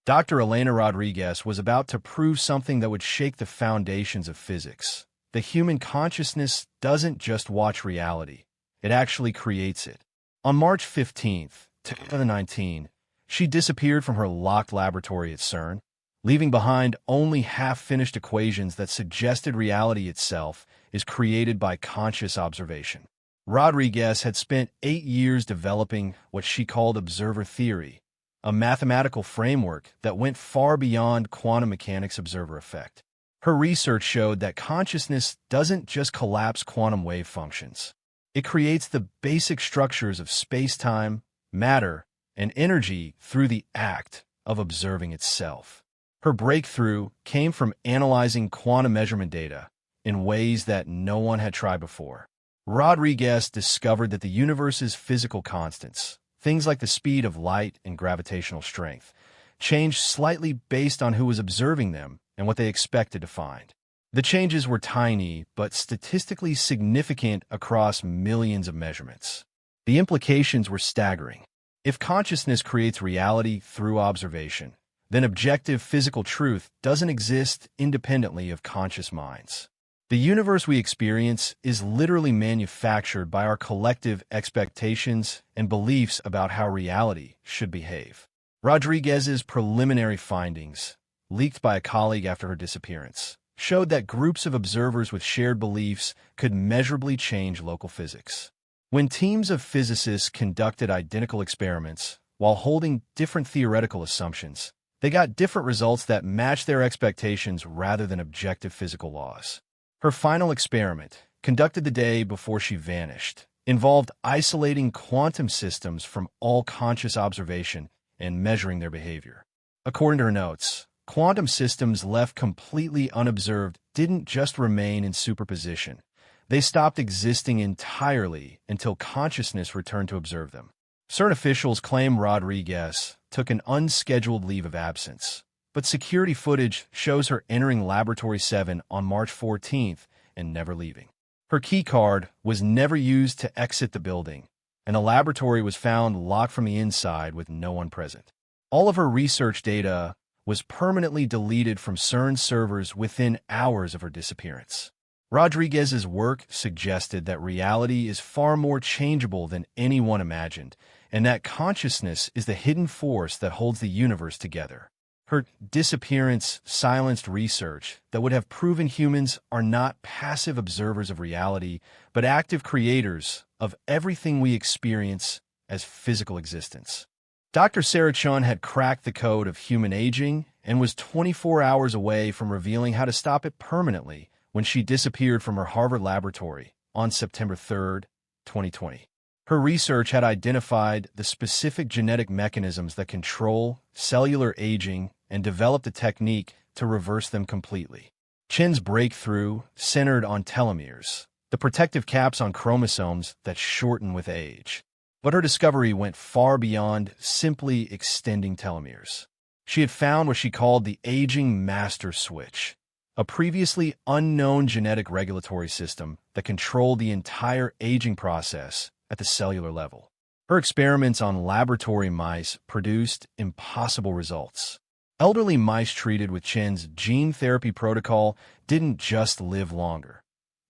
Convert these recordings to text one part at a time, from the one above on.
Dr. Elena Rodriguez was about to prove something that would shake the foundations of physics. The human consciousness doesn't just watch reality, it actually creates it. On March 15th, 2019, she disappeared from her locked laboratory at CERN, leaving behind only half-finished equations that suggested reality itself is created by conscious observation. Rodriguez had spent 8 years developing what she called observer theory, a mathematical framework that went far beyond quantum mechanics' observer effect. Her research showed that consciousness doesn't just collapse quantum wave functions. It creates the basic structures of space-time, matter, and energy through the act of observing itself. Her breakthrough came from analyzing quantum measurement data in ways that no one had tried before. Rodriguez discovered that the universe's physical constants, things like the speed of light and gravitational strength, changed slightly based on who was observing them and what they expected to find. The changes were tiny, but statistically significant across millions of measurements. The implications were staggering. If consciousness creates reality through observation, then objective physical truth doesn't exist independently of conscious minds. The universe we experience is literally manufactured by our collective expectations and beliefs about how reality should behave. Rodriguez's preliminary findings, leaked by a colleague after her disappearance, showed that groups of observers with shared beliefs could measurably change local physics. When teams of physicists conducted identical experiments while holding different theoretical assumptions, they got different results that matched their expectations rather than objective physical laws. Her final experiment, conducted the day before she vanished, involved isolating quantum systems from all conscious observation and measuring their behavior. According to her notes, quantum systems left completely unobserved didn't just remain in superposition. They stopped existing entirely until consciousness returned to observe them. CERN officials claim Rodriguez took an unscheduled leave of absence, but security footage shows her entering Laboratory 7 on March 14th and never leaving. Her key card was never used to exit the building, and the laboratory was found locked from the inside with no one present. All of her research data was permanently deleted from CERN servers within hours of her disappearance. Rodriguez's work suggested that reality is far more changeable than anyone imagined, and that consciousness is the hidden force that holds the universe together. Her disappearance silenced research that would have proven humans are not passive observers of reality, but active creators of everything we experience as physical existence. Dr. Sarah Chun had cracked the code of human aging and was 24 hours away from revealing how to stop it permanently when she disappeared from her Harvard laboratory on September 3, 2020. Her research had identified the specific genetic mechanisms that control cellular aging and developed a technique to reverse them completely. Chen's breakthrough centered on telomeres, the protective caps on chromosomes that shorten with age. But her discovery went far beyond simply extending telomeres. She had found what she called the aging master switch, a previously unknown genetic regulatory system that controlled the entire aging process at the cellular level. Her experiments on laboratory mice produced impossible results. Elderly mice treated with Chen's gene therapy protocol didn't just live longer.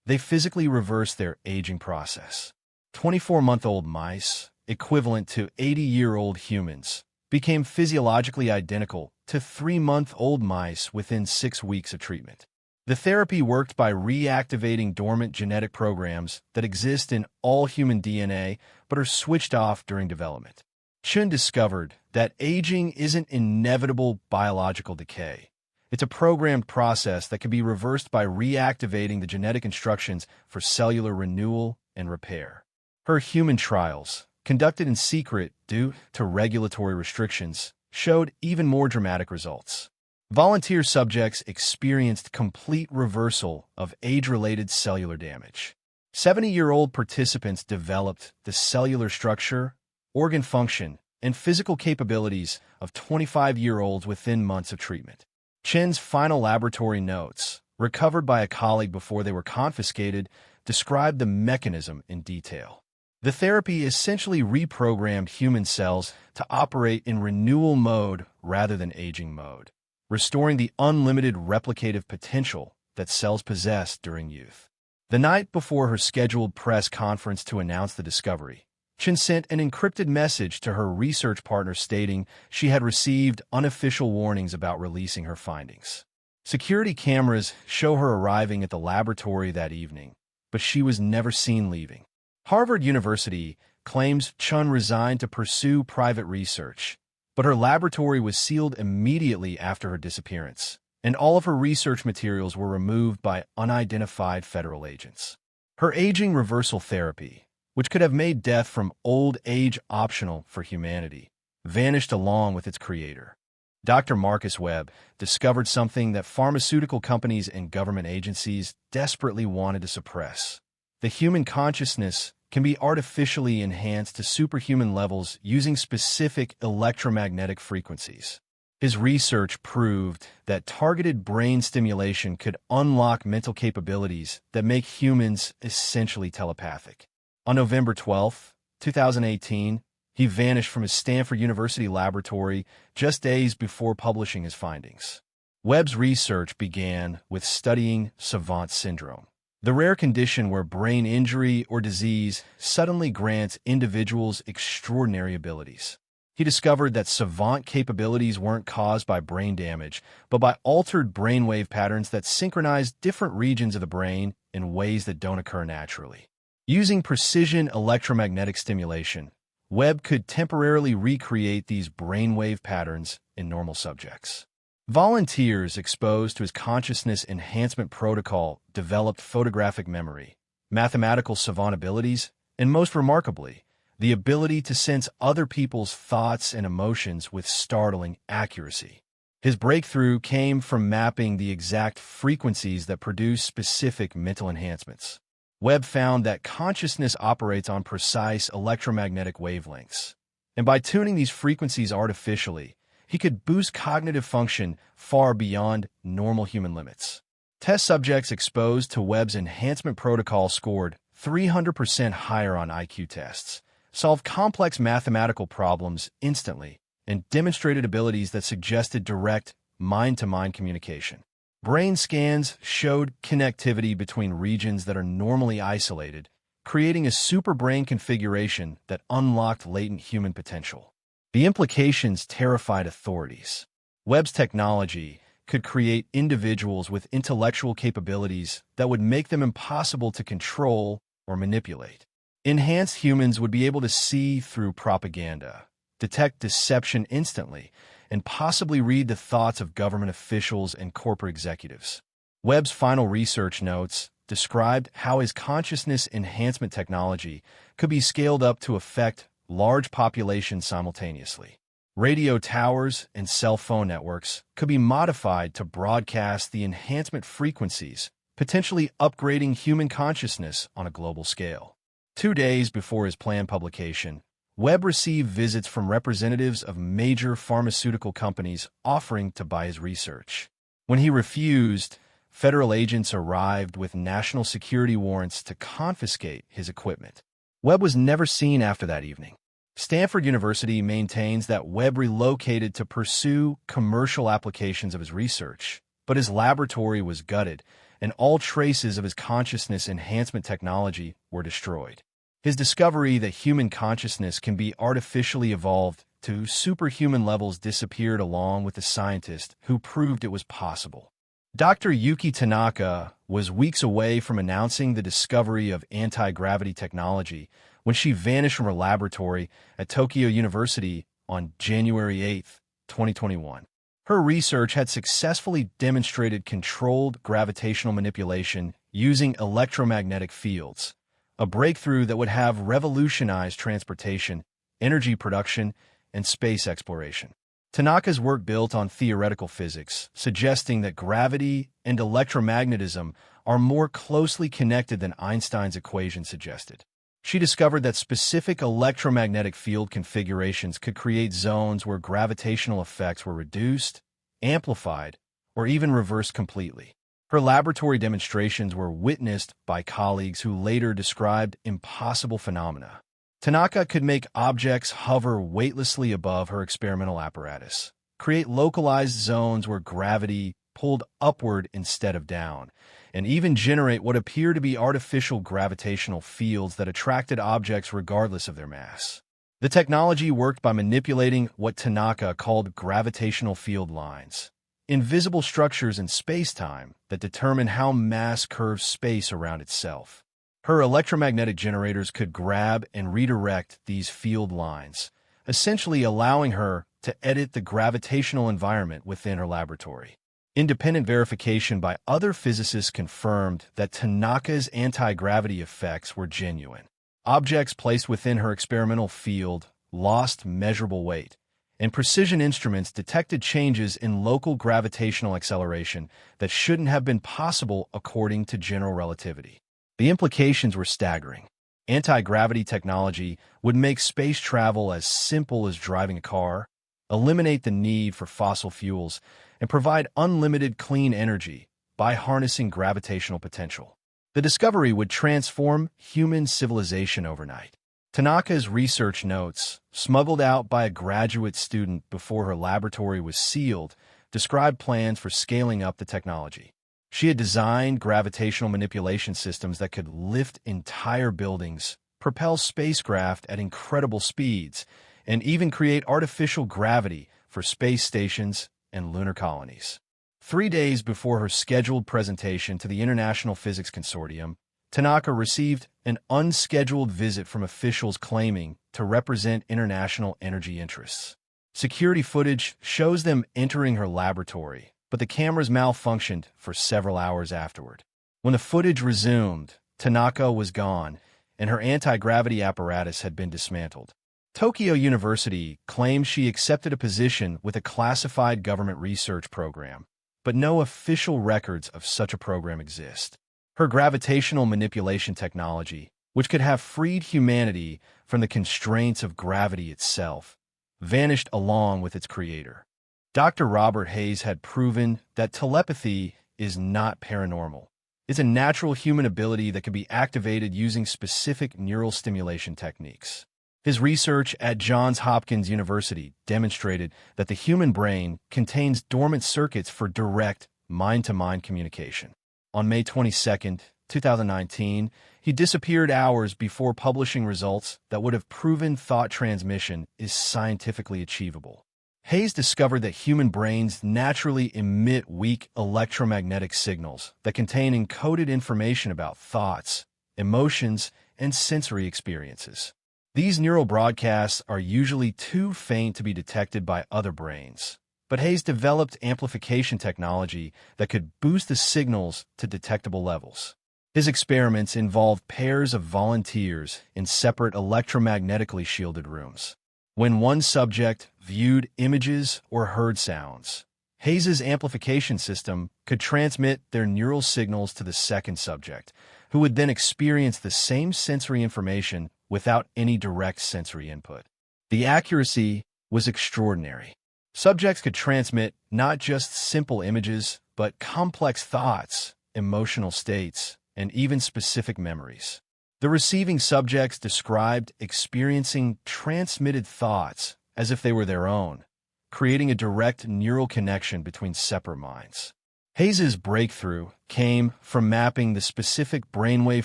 They physically reversed their aging process. 24-month-old mice, equivalent to 80-year-old humans, became physiologically identical to 3-month-old mice within 6 weeks of treatment. The therapy worked by reactivating dormant genetic programs that exist in all human DNA but are switched off during development. Chun discovered that aging isn't inevitable biological decay. It's a programmed process that can be reversed by reactivating the genetic instructions for cellular renewal and repair. Her human trials, conducted in secret due to regulatory restrictions, showed even more dramatic results. Volunteer subjects experienced complete reversal of age-related cellular damage. 70-year-old participants developed the cellular structure, organ function, and physical capabilities of 25-year-olds within months of treatment. Chen's final laboratory notes, recovered by a colleague before they were confiscated, described the mechanism in detail. The therapy essentially reprogrammed human cells to operate in renewal mode rather than aging mode, restoring the unlimited replicative potential that cells possess during youth. The night before her scheduled press conference to announce the discovery, Chen sent an encrypted message to her research partner stating she had received unofficial warnings about releasing her findings. Security cameras show her arriving at the laboratory that evening, but she was never seen leaving. Harvard University claims Chen resigned to pursue private research, but her laboratory was sealed immediately after her disappearance, and all of her research materials were removed by unidentified federal agents. Her aging reversal therapy, which could have made death from old age optional for humanity, vanished along with its creator. Dr. Marcus Webb discovered something that pharmaceutical companies and government agencies desperately wanted to suppress. The human consciousness can be artificially enhanced to superhuman levels using specific electromagnetic frequencies. His research proved that targeted brain stimulation could unlock mental capabilities that make humans essentially telepathic. On November 12, 2018, he vanished from his Stanford University laboratory just days before publishing his findings. Webb's research began with studying savant syndrome, the rare condition where brain injury or disease suddenly grants individuals extraordinary abilities. He discovered that savant capabilities weren't caused by brain damage, but by altered brainwave patterns that synchronize different regions of the brain in ways that don't occur naturally. Using precision electromagnetic stimulation, Webb could temporarily recreate these brainwave patterns in normal subjects. Volunteers exposed to his consciousness enhancement protocol developed photographic memory, mathematical savant abilities, and most remarkably, the ability to sense other people's thoughts and emotions with startling accuracy. His breakthrough came from mapping the exact frequencies that produce specific mental enhancements. Webb found that consciousness operates on precise electromagnetic wavelengths, and by tuning these frequencies artificially, he could boost cognitive function far beyond normal human limits. Test subjects exposed to Webb's enhancement protocol scored 300% higher on IQ tests, solved complex mathematical problems instantly, and demonstrated abilities that suggested direct mind-to-mind communication. Brain scans showed connectivity between regions that are normally isolated, creating a superbrain configuration that unlocked latent human potential. The implications terrified authorities. Webb's technology could create individuals with intellectual capabilities that would make them impossible to control or manipulate. Enhanced humans would be able to see through propaganda, detect deception instantly, and possibly read the thoughts of government officials and corporate executives. Webb's final research notes described how his consciousness enhancement technology could be scaled up to affect large populations simultaneously. Radio towers and cell phone networks could be modified to broadcast the enhancement frequencies, potentially upgrading human consciousness on a global scale. 2 days before his planned publication, Webb received visits from representatives of major pharmaceutical companies offering to buy his research. When he refused, federal agents arrived with national security warrants to confiscate his equipment. Webb was never seen after that evening. Stanford University maintains that Webb relocated to pursue commercial applications of his research, but his laboratory was gutted, and all traces of his consciousness enhancement technology were destroyed. His discovery that human consciousness can be artificially evolved to superhuman levels disappeared along with the scientist who proved it was possible. Dr. Yuki Tanaka was weeks away from announcing the discovery of anti-gravity technology when she vanished from her laboratory at Tokyo University on January 8, 2021. Her research had successfully demonstrated controlled gravitational manipulation using electromagnetic fields, a breakthrough that would have revolutionized transportation, energy production, and space exploration. Tanaka's work built on theoretical physics, suggesting that gravity and electromagnetism are more closely connected than Einstein's equation suggested. She discovered that specific electromagnetic field configurations could create zones where gravitational effects were reduced, amplified, or even reversed completely. Her laboratory demonstrations were witnessed by colleagues who later described impossible phenomena. Tanaka could make objects hover weightlessly above her experimental apparatus, create localized zones where gravity pulled upward instead of down, and even generate what appear to be artificial gravitational fields that attracted objects regardless of their mass. The technology worked by manipulating what Tanaka called gravitational field lines, invisible structures in space-time that determine how mass curves space around itself. Her electromagnetic generators could grab and redirect these field lines, essentially allowing her to edit the gravitational environment within her laboratory. Independent verification by other physicists confirmed that Tanaka's anti-gravity effects were genuine. Objects placed within her experimental field lost measurable weight, and precision instruments detected changes in local gravitational acceleration that shouldn't have been possible according to general relativity. The implications were staggering. Anti-gravity technology would make space travel as simple as driving a car, eliminate the need for fossil fuels, and provide unlimited clean energy by harnessing gravitational potential. The discovery would transform human civilization overnight. Tanaka's research notes, smuggled out by a graduate student before her laboratory was sealed, described plans for scaling up the technology. She had designed gravitational manipulation systems that could lift entire buildings, propel spacecraft at incredible speeds, and even create artificial gravity for space stations and lunar colonies. 3 days before her scheduled presentation to the International Physics Consortium, Tanaka received an unscheduled visit from officials claiming to represent international energy interests. Security footage shows them entering her laboratory, but the cameras malfunctioned for several hours afterward. When the footage resumed, Tanaka was gone, and her anti-gravity apparatus had been dismantled. Tokyo University claims she accepted a position with a classified government research program, but no official records of such a program exist. Her gravitational manipulation technology, which could have freed humanity from the constraints of gravity itself, vanished along with its creator. Dr. Robert Hayes had proven that telepathy is not paranormal. It's a natural human ability that can be activated using specific neural stimulation techniques. His research at Johns Hopkins University demonstrated that the human brain contains dormant circuits for direct mind-to-mind communication. On May 22, 2019, he disappeared hours before publishing results that would have proven thought transmission is scientifically achievable. Hayes discovered that human brains naturally emit weak electromagnetic signals that contain encoded information about thoughts, emotions, and sensory experiences. These neural broadcasts are usually too faint to be detected by other brains, but Hayes developed amplification technology that could boost the signals to detectable levels. His experiments involved pairs of volunteers in separate electromagnetically shielded rooms. When one subject viewed images or heard sounds, Hayes's amplification system could transmit their neural signals to the second subject, who would then experience the same sensory information without any direct sensory input. The accuracy was extraordinary. Subjects could transmit not just simple images, but complex thoughts, emotional states, and even specific memories. The receiving subjects described experiencing transmitted thoughts as if they were their own, creating a direct neural connection between separate minds. Hayes's breakthrough came from mapping the specific brainwave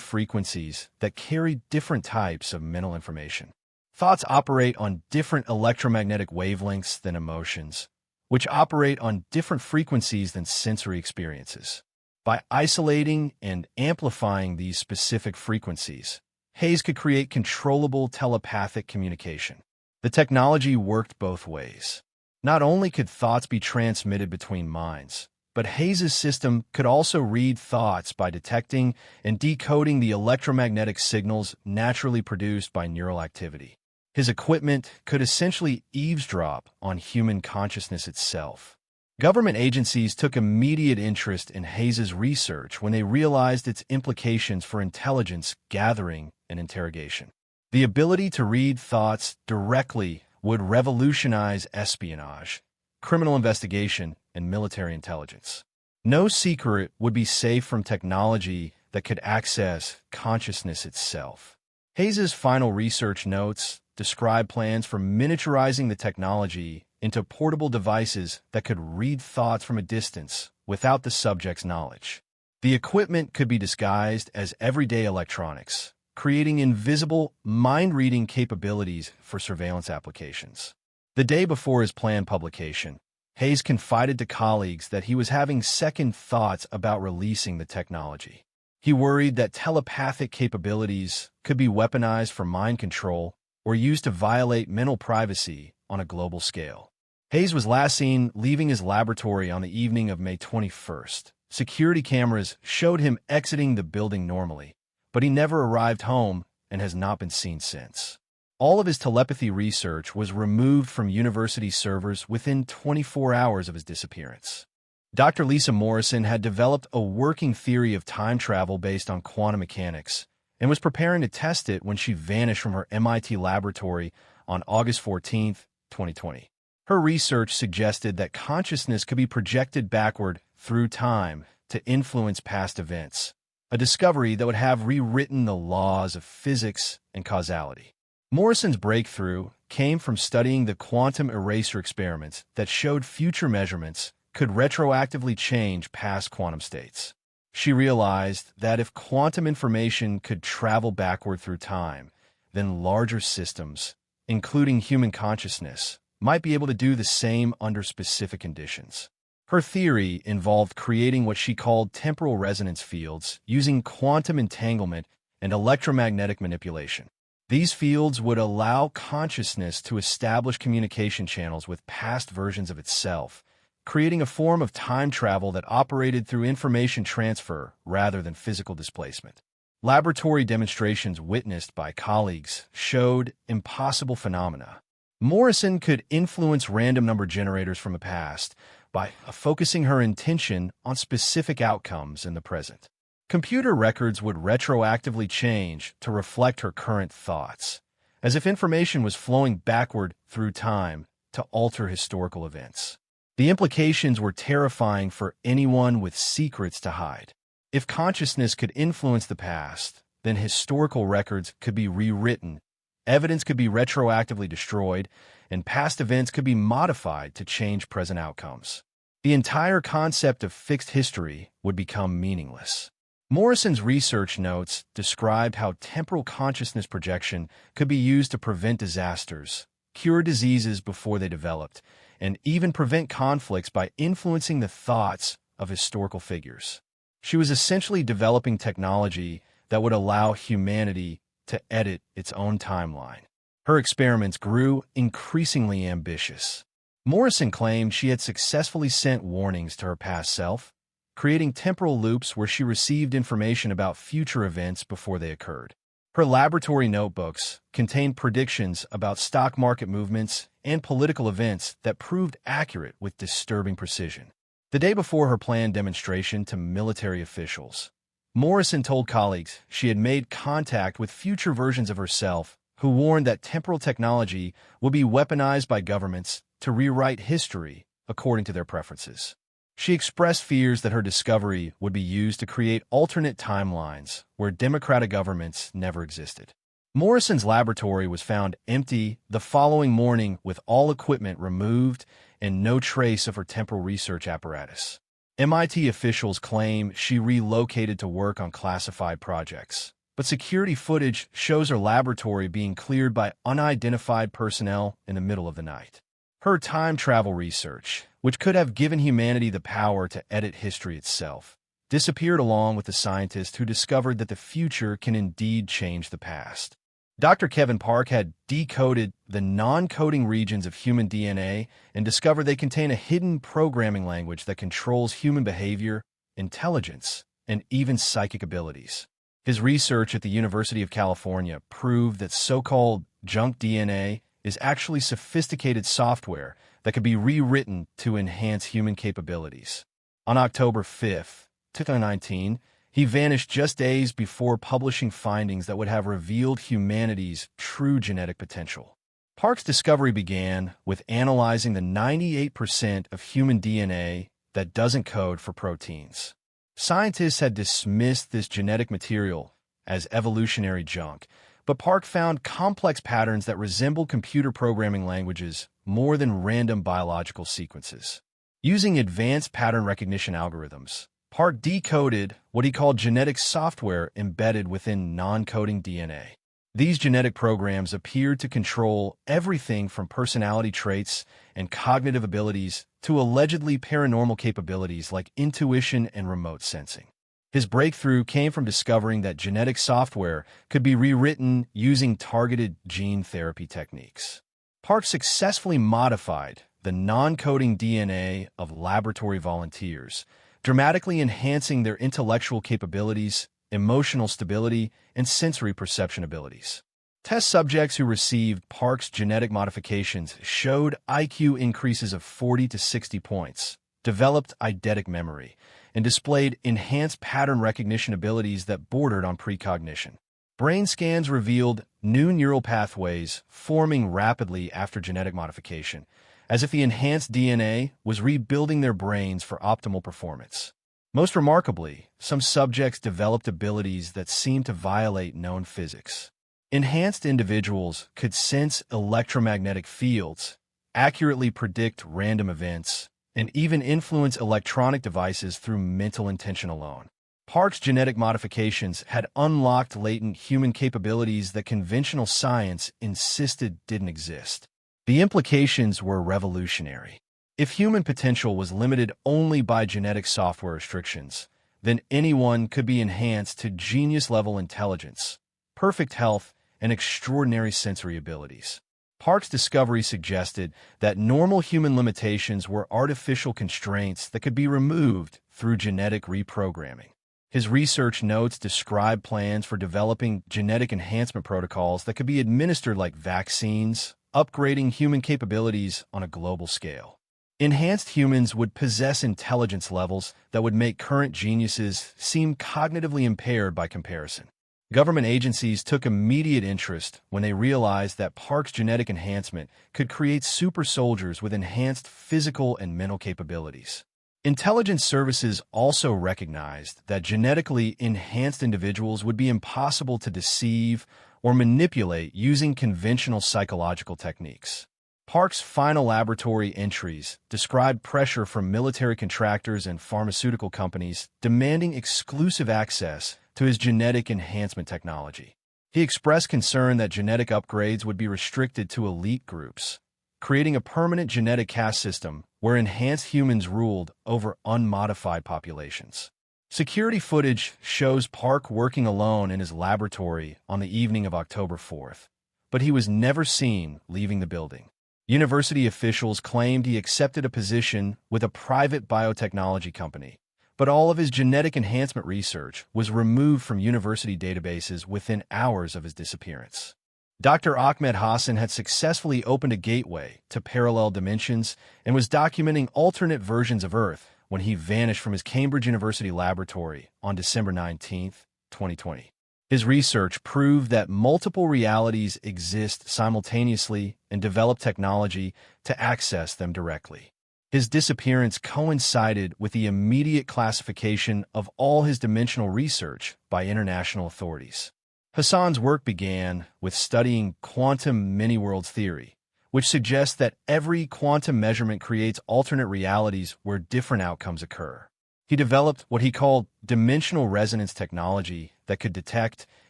frequencies that carry different types of mental information. Thoughts operate on different electromagnetic wavelengths than emotions, which operate on different frequencies than sensory experiences. By isolating and amplifying these specific frequencies, Hayes could create controllable telepathic communication. The technology worked both ways. Not only could thoughts be transmitted between minds, but Hayes's system could also read thoughts by detecting and decoding the electromagnetic signals naturally produced by neural activity. His equipment could essentially eavesdrop on human consciousness itself. Government agencies took immediate interest in Hayes's research when they realized its implications for intelligence gathering and interrogation. The ability to read thoughts directly would revolutionize espionage, criminal investigation, and military intelligence. No secret would be safe from technology that could access consciousness itself. Hayes's final research notes describe plans for miniaturizing the technology into portable devices that could read thoughts from a distance without the subject's knowledge. The equipment could be disguised as everyday electronics, creating invisible, mind-reading capabilities for surveillance applications. The day before his planned publication, Hayes confided to colleagues that he was having second thoughts about releasing the technology. He worried that telepathic capabilities could be weaponized for mind control or used to violate mental privacy on a global scale. Hayes was last seen leaving his laboratory on the evening of May 21st. Security cameras showed him exiting the building normally, but he never arrived home and has not been seen since. All of his telepathy research was removed from university servers within 24 hours of his disappearance. Dr. Lisa Morrison had developed a working theory of time travel based on quantum mechanics and was preparing to test it when she vanished from her MIT laboratory on August 14, 2020. Her research suggested that consciousness could be projected backward through time to influence past events, a discovery that would have rewritten the laws of physics and causality. Morrison's breakthrough came from studying the quantum eraser experiments that showed future measurements could retroactively change past quantum states. She realized that if quantum information could travel backward through time, then larger systems, including human consciousness, might be able to do the same under specific conditions. Her theory involved creating what she called temporal resonance fields using quantum entanglement and electromagnetic manipulation. These fields would allow consciousness to establish communication channels with past versions of itself, creating a form of time travel that operated through information transfer rather than physical displacement. Laboratory demonstrations witnessed by colleagues showed impossible phenomena. Morrison could influence random number generators from the past by focusing her intention on specific outcomes in the present. Computer records would retroactively change to reflect her current thoughts, as if information was flowing backward through time to alter historical events. The implications were terrifying for anyone with secrets to hide. If consciousness could influence the past, then historical records could be rewritten, evidence could be retroactively destroyed, and past events could be modified to change present outcomes. The entire concept of fixed history would become meaningless. Morrison's research notes described how temporal consciousness projection could be used to prevent disasters, cure diseases before they developed, and even prevent conflicts by influencing the thoughts of historical figures. She was essentially developing technology that would allow humanity to edit its own timeline. Her experiments grew increasingly ambitious. Morrison claimed she had successfully sent warnings to her past self, creating temporal loops where she received information about future events before they occurred. Her laboratory notebooks contained predictions about stock market movements and political events that proved accurate with disturbing precision. The day before her planned demonstration to military officials, Morrison told colleagues she had made contact with future versions of herself who warned that temporal technology would be weaponized by governments to rewrite history according to their preferences. She expressed fears that her discovery would be used to create alternate timelines where democratic governments never existed. Morrison's laboratory was found empty the following morning with all equipment removed and no trace of her temporal research apparatus. MIT officials claim she relocated to work on classified projects, but security footage shows her laboratory being cleared by unidentified personnel in the middle of the night. Her time travel research, which could have given humanity the power to edit history itself, disappeared along with the scientist who discovered that the future can indeed change the past. Dr. Kevin Park had decoded the non-coding regions of human DNA and discovered they contain a hidden programming language that controls human behavior, intelligence, and even psychic abilities. His research at the University of California proved that so-called junk DNA is actually sophisticated software that could be rewritten to enhance human capabilities. On October 5, 2019, he vanished just days before publishing findings that would have revealed humanity's true genetic potential. Park's discovery began with analyzing the 98% of human DNA that doesn't code for proteins. Scientists had dismissed this genetic material as evolutionary junk, But Park found complex patterns that resemble computer programming languages more than random biological sequences. Using advanced pattern recognition algorithms, Park decoded what he called genetic software embedded within non-coding DNA. These genetic programs appeared to control everything from personality traits and cognitive abilities to allegedly paranormal capabilities like intuition and remote sensing. His breakthrough came from discovering that genetic software could be rewritten using targeted gene therapy techniques. Park successfully modified the non-coding DNA of laboratory volunteers, dramatically enhancing their intellectual capabilities, emotional stability, and sensory perception abilities. Test subjects who received Park's genetic modifications showed IQ increases of 40 to 60 points, developed eidetic memory, and displayed enhanced pattern recognition abilities that bordered on precognition. Brain scans revealed new neural pathways forming rapidly after genetic modification, as if the enhanced DNA was rebuilding their brains for optimal performance. Most remarkably, some subjects developed abilities that seemed to violate known physics. Enhanced individuals could sense electromagnetic fields, accurately predict random events, and even influence electronic devices through mental intention alone. Park's genetic modifications had unlocked latent human capabilities that conventional science insisted didn't exist. The implications were revolutionary. If human potential was limited only by genetic software restrictions, then anyone could be enhanced to genius-level intelligence, perfect health, and extraordinary sensory abilities. Park's discovery suggested that normal human limitations were artificial constraints that could be removed through genetic reprogramming. His research notes describe plans for developing genetic enhancement protocols that could be administered like vaccines, upgrading human capabilities on a global scale. Enhanced humans would possess intelligence levels that would make current geniuses seem cognitively impaired by comparison. Government agencies took immediate interest when they realized that Park's genetic enhancement could create super soldiers with enhanced physical and mental capabilities. Intelligence services also recognized that genetically enhanced individuals would be impossible to deceive or manipulate using conventional psychological techniques. Park's final laboratory entries described pressure from military contractors and pharmaceutical companies demanding exclusive access to his genetic enhancement technology. He expressed concern that genetic upgrades would be restricted to elite groups, creating a permanent genetic caste system where enhanced humans ruled over unmodified populations. Security footage shows Park working alone in his laboratory on the evening of October 4th, but he was never seen leaving the building. University officials claimed he accepted a position with a private biotechnology company, but all of his genetic enhancement research was removed from university databases within hours of his disappearance. Dr. Ahmed Hassan had successfully opened a gateway to parallel dimensions and was documenting alternate versions of Earth when he vanished from his Cambridge University laboratory on December 19, 2020. His research proved that multiple realities exist simultaneously and develop technology to access them directly. His disappearance coincided with the immediate classification of all his dimensional research by international authorities. Hassan's work began with studying quantum many-worlds theory, which suggests that every quantum measurement creates alternate realities where different outcomes occur. He developed what he called dimensional resonance technology that could detect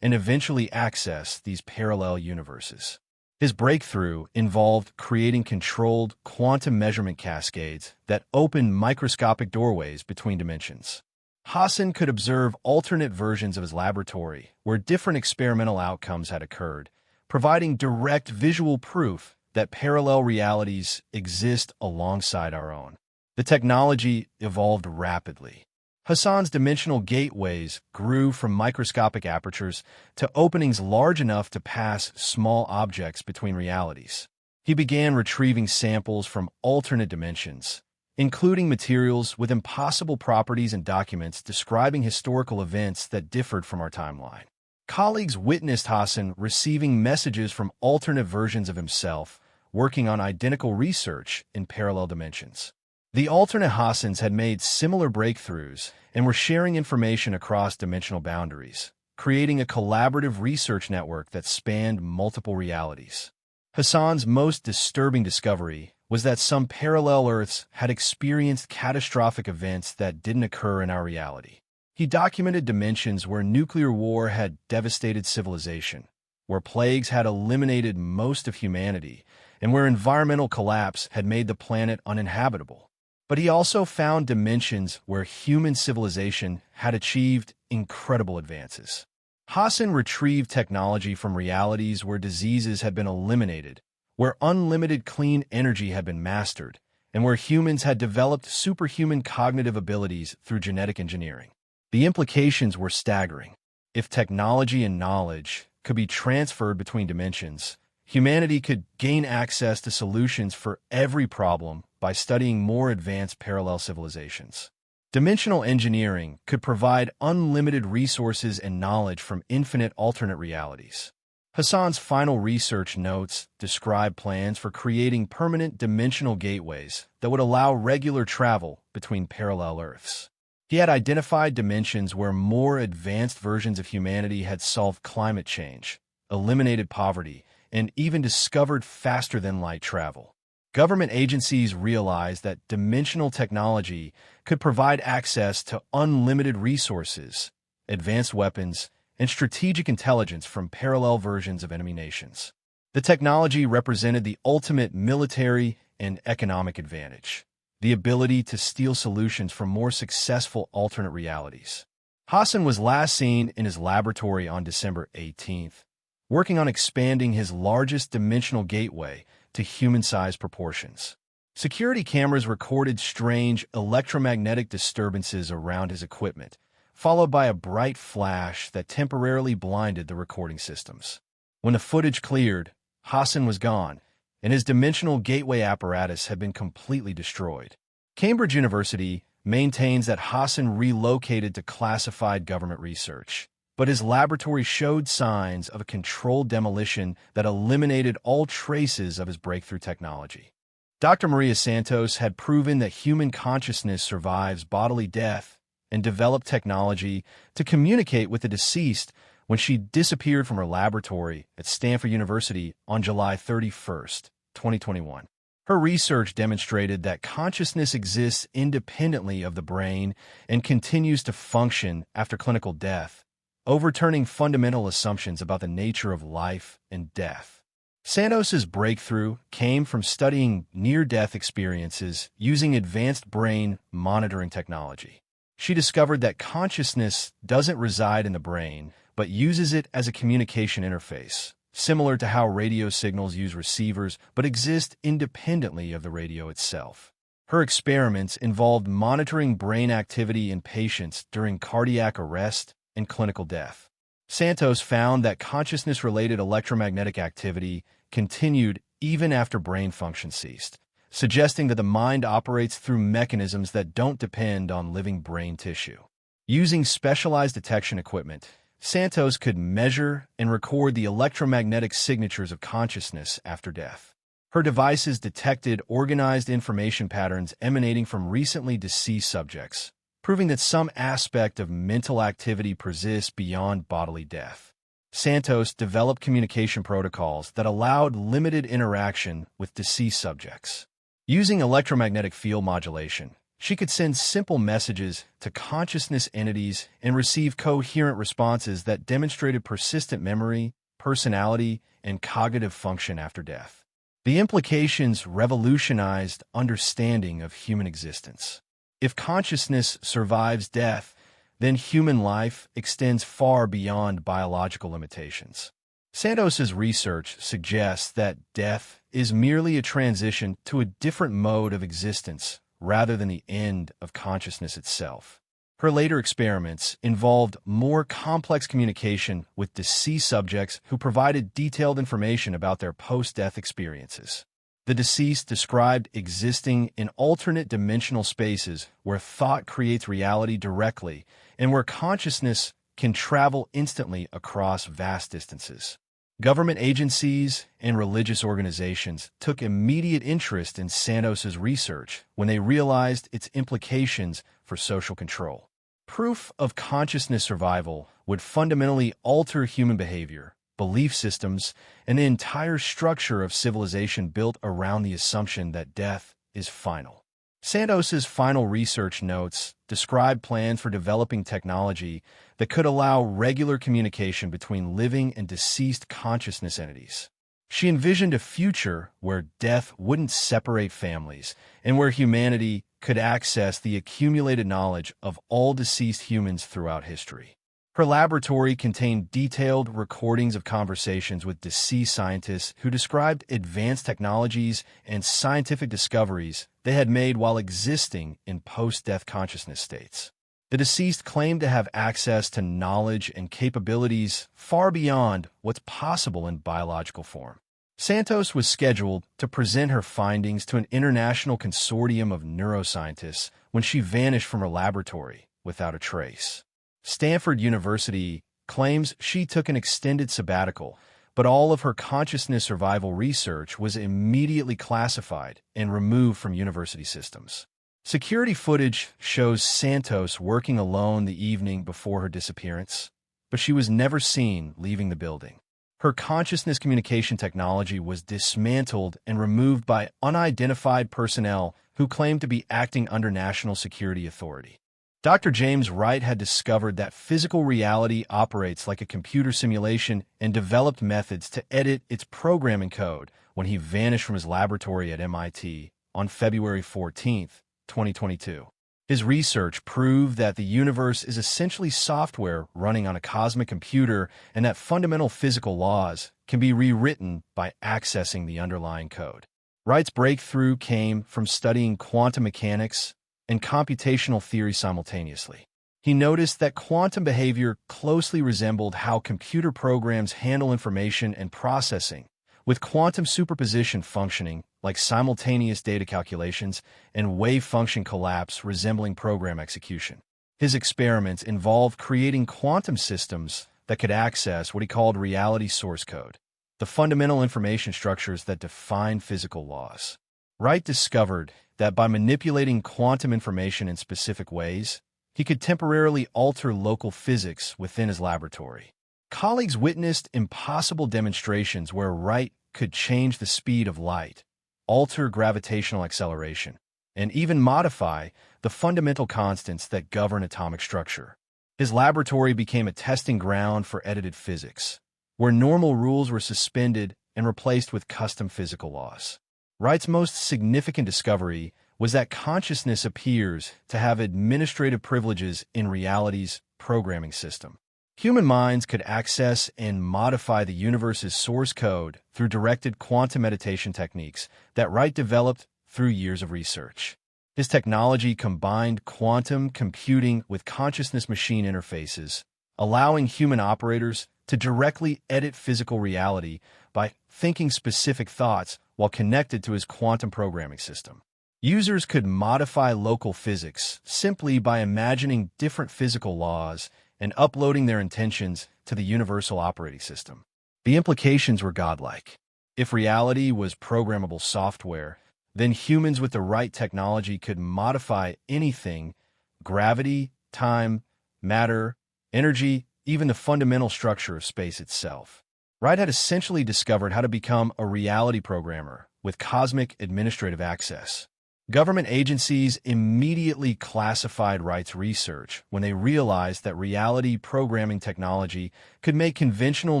and eventually access these parallel universes. His breakthrough involved creating controlled quantum measurement cascades that opened microscopic doorways between dimensions. Hassan could observe alternate versions of his laboratory where different experimental outcomes had occurred, providing direct visual proof that parallel realities exist alongside our own. The technology evolved rapidly. Hassan's dimensional gateways grew from microscopic apertures to openings large enough to pass small objects between realities. He began retrieving samples from alternate dimensions, including materials with impossible properties and documents describing historical events that differed from our timeline. Colleagues witnessed Hassan receiving messages from alternate versions of himself, working on identical research in parallel dimensions. The alternate Hassans had made similar breakthroughs and were sharing information across dimensional boundaries, creating a collaborative research network that spanned multiple realities. Hassan's most disturbing discovery was that some parallel Earths had experienced catastrophic events that didn't occur in our reality. He documented dimensions where nuclear war had devastated civilization, where plagues had eliminated most of humanity, and where environmental collapse had made the planet uninhabitable. But he also found dimensions where human civilization had achieved incredible advances. Hassan retrieved technology from realities where diseases had been eliminated, where unlimited clean energy had been mastered, and where humans had developed superhuman cognitive abilities through genetic engineering. The implications were staggering. If technology and knowledge could be transferred between dimensions, humanity could gain access to solutions for every problem by studying more advanced parallel civilizations. Dimensional engineering could provide unlimited resources and knowledge from infinite alternate realities. Hassan's final research notes describe plans for creating permanent dimensional gateways that would allow regular travel between parallel Earths. He had identified dimensions where more advanced versions of humanity had solved climate change, eliminated poverty, and even discovered faster-than-light travel. Government agencies realized that dimensional technology could provide access to unlimited resources, advanced weapons, and strategic intelligence from parallel versions of enemy nations. The technology represented the ultimate military and economic advantage, the ability to steal solutions from more successful alternate realities. Hassan was last seen in his laboratory on December 18th, working on expanding his largest dimensional gateway to human-sized proportions. Security cameras recorded strange electromagnetic disturbances around his equipment, followed by a bright flash that temporarily blinded the recording systems. When the footage cleared, Hassan was gone, and his dimensional gateway apparatus had been completely destroyed. Cambridge University maintains that Hassan relocated to classified government research, but his laboratory showed signs of a controlled demolition that eliminated all traces of his breakthrough technology. Dr. Maria Santos had proven that human consciousness survives bodily death and developed technology to communicate with the deceased when she disappeared from her laboratory at Stanford University on July 31, 2021. Her research demonstrated that consciousness exists independently of the brain and continues to function after clinical death, overturning fundamental assumptions about the nature of life and death. Santos's breakthrough came from studying near-death experiences using advanced brain monitoring technology. She discovered that consciousness doesn't reside in the brain, but uses it as a communication interface, similar to how radio signals use receivers but exist independently of the radio itself. Her experiments involved monitoring brain activity in patients during cardiac arrest and clinical death. Santos found that consciousness-related electromagnetic activity continued even after brain function ceased, suggesting that the mind operates through mechanisms that don't depend on living brain tissue. Using specialized detection equipment, Santos could measure and record the electromagnetic signatures of consciousness after death. Her devices detected organized information patterns emanating from recently deceased subjects, proving that some aspect of mental activity persists beyond bodily death. Santos developed communication protocols that allowed limited interaction with deceased subjects. Using electromagnetic field modulation, she could send simple messages to consciousness entities and receive coherent responses that demonstrated persistent memory, personality, and cognitive function after death. The implications revolutionized understanding of human existence. If consciousness survives death, then human life extends far beyond biological limitations. Santos's research suggests that death is merely a transition to a different mode of existence rather than the end of consciousness itself. Her later experiments involved more complex communication with deceased subjects who provided detailed information about their post-death experiences. The deceased described existing in alternate dimensional spaces where thought creates reality directly and where consciousness can travel instantly across vast distances. Government agencies and religious organizations took immediate interest in Santos's research when they realized its implications for social control. proof of consciousness survival would fundamentally alter human behavior, belief systems, and the entire structure of civilization built around the assumption that death is final. Santos's final research notes describe plans for developing technology that could allow regular communication between living and deceased consciousness entities. She envisioned a future where death wouldn't separate families and where humanity could access the accumulated knowledge of all deceased humans throughout history. Her laboratory contained detailed recordings of conversations with deceased scientists who described advanced technologies and scientific discoveries they had made while existing in post-death consciousness states. The deceased claimed to have access to knowledge and capabilities far beyond what's possible in biological form. Santos was scheduled to present her findings to an international consortium of neuroscientists when she vanished from her laboratory without a trace. Stanford University claims she took an extended sabbatical, but all of her consciousness survival research was immediately classified and removed from university systems. Security footage shows Santos working alone the evening before her disappearance, but she was never seen leaving the building. Her consciousness communication technology was dismantled and removed by unidentified personnel who claimed to be acting under national security authority. Dr. James Wright had discovered that physical reality operates like a computer simulation and developed methods to edit its programming code when he vanished from his laboratory at MIT on February 14, 2022. His research proved that the universe is essentially software running on a cosmic computer and that fundamental physical laws can be rewritten by accessing the underlying code. Wright's breakthrough came from studying quantum mechanics and computational theory simultaneously. He noticed that quantum behavior closely resembled how computer programs handle information and processing, with quantum superposition functioning like simultaneous data calculations and wave function collapse resembling program execution. His experiments involved creating quantum systems that could access what he called reality source code, the fundamental information structures that define physical laws. Wright discovered that by manipulating quantum information in specific ways, he could temporarily alter local physics within his laboratory. Colleagues witnessed impossible demonstrations where Wright could change the speed of light, alter gravitational acceleration, and even modify the fundamental constants that govern atomic structure. His laboratory became a testing ground for edited physics, where normal rules were suspended and replaced with custom physical laws. Wright's most significant discovery was that consciousness appears to have administrative privileges in reality's programming system. Human minds could access and modify the universe's source code through directed quantum meditation techniques that Wright developed through years of research. His technology combined quantum computing with consciousness machine interfaces, allowing human operators to directly edit physical reality by thinking specific thoughts while connected to his quantum programming system. Users could modify local physics simply by imagining different physical laws and uploading their intentions to the universal operating system. The implications were godlike. If reality was programmable software, then humans with the right technology could modify anything: gravity, time, matter, energy, even the fundamental structure of space itself. Wright had essentially discovered how to become a reality programmer with cosmic administrative access. Government agencies immediately classified Wright's research when they realized that reality programming technology could make conventional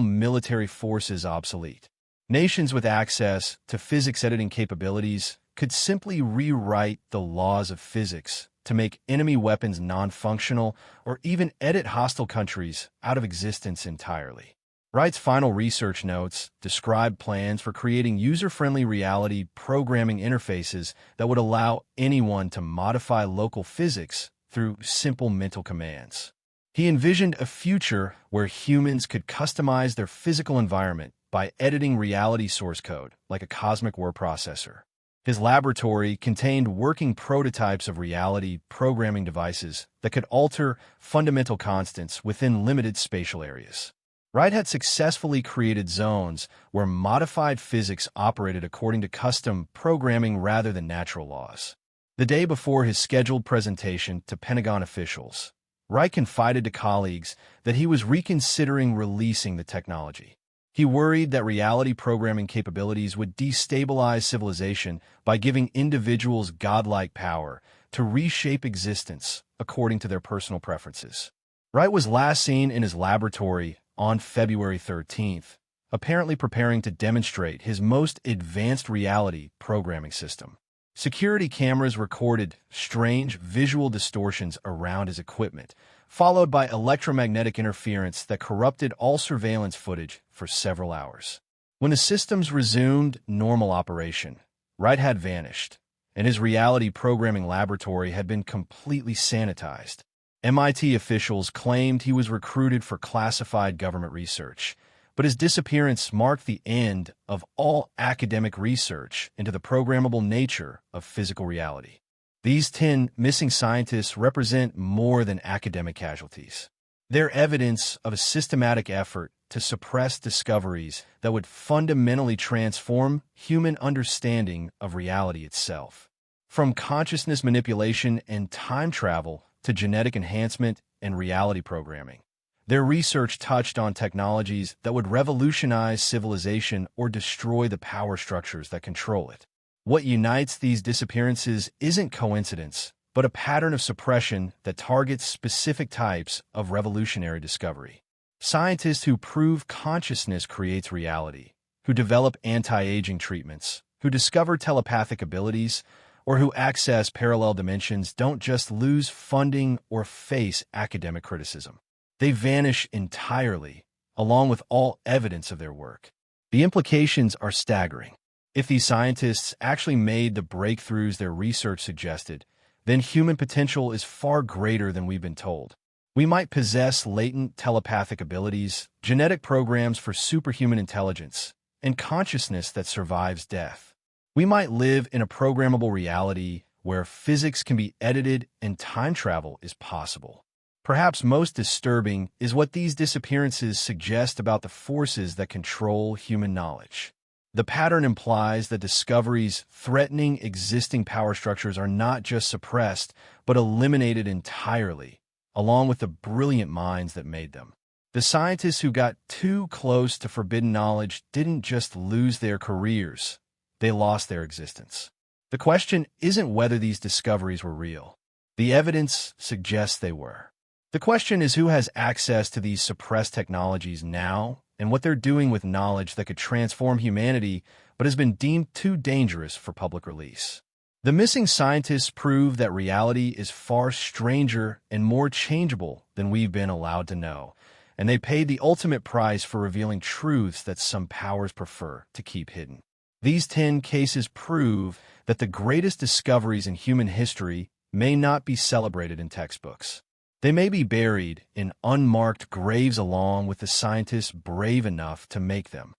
military forces obsolete. Nations with access to physics editing capabilities could simply rewrite the laws of physics to make enemy weapons non-functional or even edit hostile countries out of existence entirely. Wright's final research notes describe plans for creating user-friendly reality programming interfaces that would allow anyone to modify local physics through simple mental commands. He envisioned a future where humans could customize their physical environment by editing reality source code like a cosmic word processor. His laboratory contained working prototypes of reality programming devices that could alter fundamental constants within limited spatial areas. Wright had successfully created zones where modified physics operated according to custom programming rather than natural laws. The day before his scheduled presentation to Pentagon officials, Wright confided to colleagues that he was reconsidering releasing the technology. He worried that reality programming capabilities would destabilize civilization by giving individuals godlike power to reshape existence according to their personal preferences. Wright was last seen in his laboratory on February 13th, apparently preparing to demonstrate his most advanced reality programming system. Security cameras recorded strange visual distortions around his equipment, followed by electromagnetic interference that corrupted all surveillance footage for several hours. When the systems resumed normal operation, Wright had vanished, and his reality programming laboratory had been completely sanitized. MIT officials claimed he was recruited for classified government research, but his disappearance marked the end of all academic research into the programmable nature of physical reality. These 10 missing scientists represent more than academic casualties. They're evidence of a systematic effort to suppress discoveries that would fundamentally transform human understanding of reality itself. From consciousness manipulation and time travel to genetic enhancement and reality programming, their research touched on technologies that would revolutionize civilization or destroy the power structures that control it. What unites these disappearances isn't coincidence, but a pattern of suppression that targets specific types of revolutionary discovery. Scientists who prove consciousness creates reality, who develop anti-aging treatments, who discover telepathic abilities, or who access parallel dimensions don't just lose funding or face academic criticism. They vanish entirely, along with all evidence of their work. The implications are staggering. If these scientists actually made the breakthroughs their research suggested, then human potential is far greater than we've been told. We might possess latent telepathic abilities, genetic programs for superhuman intelligence, and consciousness that survives death. We might live in a programmable reality where physics can be edited and time travel is possible. Perhaps most disturbing is what these disappearances suggest about the forces that control human knowledge. The pattern implies that discoveries threatening existing power structures are not just suppressed, but eliminated entirely, along with the brilliant minds that made them. The scientists who got too close to forbidden knowledge didn't just lose their careers, they lost their existence. The question isn't whether these discoveries were real. The evidence suggests they were. The question is who has access to these suppressed technologies now and what they're doing with knowledge that could transform humanity but has been deemed too dangerous for public release. The missing scientists prove that reality is far stranger and more changeable than we've been allowed to know, and they paid the ultimate price for revealing truths that some powers prefer to keep hidden. These 10 cases prove that the greatest discoveries in human history may not be celebrated in textbooks. They may be buried in unmarked graves along with the scientists brave enough to make them.